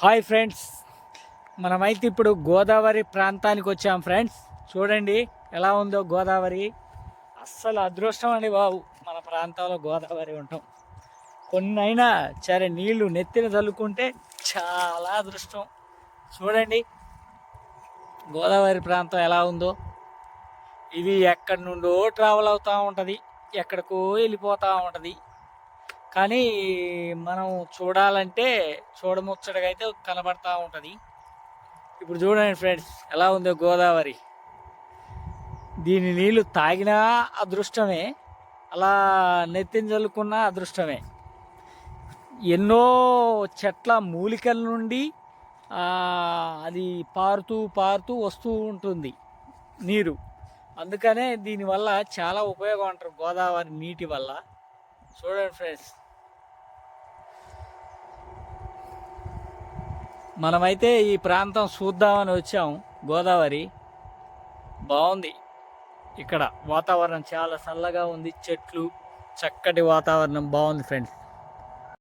Hi friends, మనమైతే ఇప్పుడు గోదావరి ప్రాంతానికి వచ్చాం ఫ్రెండ్స్. చూడండి ఎలా ఉందో గోదావరి. అస్సలు అదృష్టం అండి బాబు, మన ప్రాంతంలో గోదావరి ఉంటాం. కొన్నైనా సరే నీళ్లు నెత్తిన చల్లుకుంటే చాలా అదృష్టం. చూడండి గోదావరి ప్రాంతం ఎలా ఉందో. ఇది ఎక్కడి నుండో ట్రావెల్ అవుతూ ఉంటుంది, ఎక్కడికో వెళ్ళిపోతూ ఉంటుంది. కానీ మనం చూడాలంటే చూడముచ్చటగా అయితే కనబడతా ఉంటుంది. ఇప్పుడు చూడండి ఫ్రెండ్స్ ఎలా ఉందో గోదావరి. దీని నీళ్ళు తాగినా అదృష్టమే, అలా నెత్తిన చల్లుకున్న అదృష్టమే. ఎన్నో చెట్ల మూలికల నుండి అది పారుతూ పారుతూ వస్తూ ఉంటుంది నీరు. అందుకనే దీనివల్ల చాలా ఉపయోగం అంటారు గోదావరి నీటి వల్ల. చూడండి ఫ్రెండ్స్, మనమైతే ఈ ప్రాంతం చూద్దామని వచ్చాం. గోదావరి బాగుంది. ఇక్కడ వాతావరణం చాలా చల్లగా ఉంది, చెట్లు, చక్కటి వాతావరణం బాగుంది ఫ్రెండ్స్.